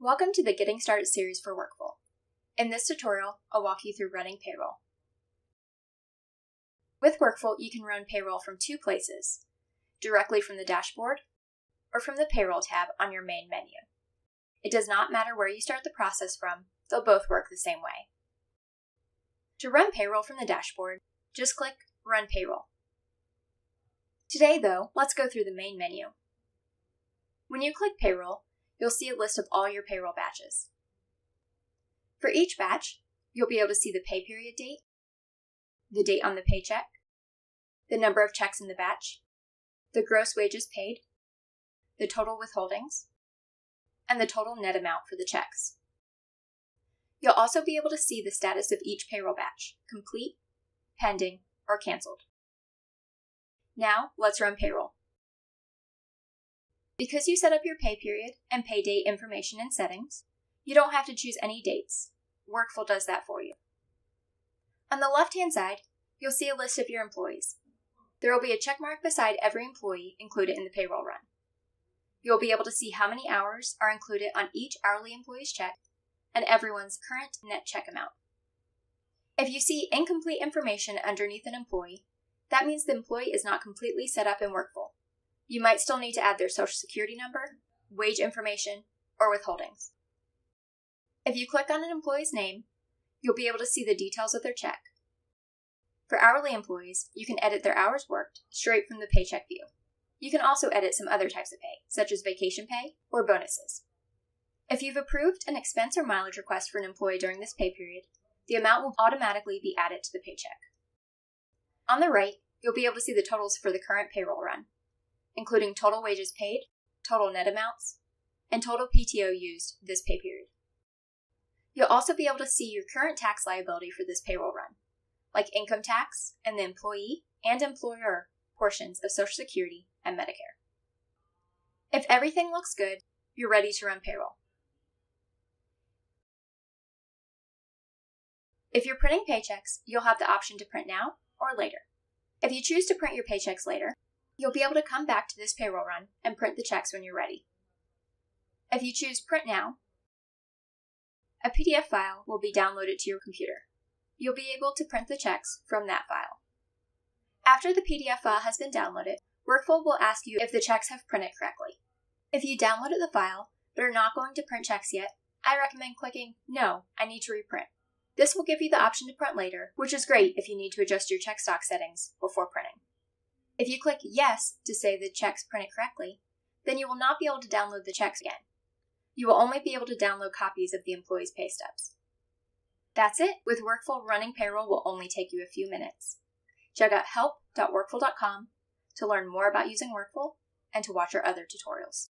Welcome to the Getting Started series for Workful. In this tutorial, I'll walk you through running payroll. With Workful, you can run payroll from two places, directly from the dashboard or from the Payroll tab on your main menu. It does not matter where you start the process from, they'll both work the same way. To run payroll from the dashboard, just click Run Payroll. Today, though, let's go through the main menu. When you click Payroll, you'll see a list of all your payroll batches. For each batch, you'll be able to see the pay period date, the date on the paycheck, the number of checks in the batch, the gross wages paid, the total withholdings, and the total net amount for the checks. You'll also be able to see the status of each payroll batch, complete, pending, or canceled. Now, let's run payroll. Because you set up your pay period and pay date information in settings, you don't have to choose any dates. Workful does that for you. On the left-hand side, you'll see a list of your employees. There will be a check mark beside every employee included in the payroll run. You'll be able to see how many hours are included on each hourly employee's check and everyone's current net check amount. If you see incomplete information underneath an employee, that means the employee is not completely set up in Workful. You might still need to add their social security number, wage information, or withholdings. If you click on an employee's name, you'll be able to see the details of their check. For hourly employees, you can edit their hours worked straight from the paycheck view. You can also edit some other types of pay, such as vacation pay or bonuses. If you've approved an expense or mileage request for an employee during this pay period, the amount will automatically be added to the paycheck. On the right, you'll be able to see the totals for the current payroll run, including total wages paid, total net amounts, and total PTO used this pay period. You'll also be able to see your current tax liability for this payroll run, like income tax and the employee and employer portions of Social Security and Medicare. If everything looks good, you're ready to run payroll. If you're printing paychecks, you'll have the option to print now or later. If you choose to print your paychecks later, you'll be able to come back to this payroll run and print the checks when you're ready. If you choose Print Now, a PDF file will be downloaded to your computer. You'll be able to print the checks from that file. After the PDF file has been downloaded, Workful will ask you if the checks have printed correctly. If you downloaded the file but are not going to print checks yet, I recommend clicking No, I need to reprint. This will give you the option to print later, which is great if you need to adjust your check stock settings before printing. If you click Yes to say the checks printed correctly, then you will not be able to download the checks again. You will only be able to download copies of the employee's pay stubs. That's it. With Workful, running payroll will only take you a few minutes. Check out help.workful.com to learn more about using Workful and to watch our other tutorials.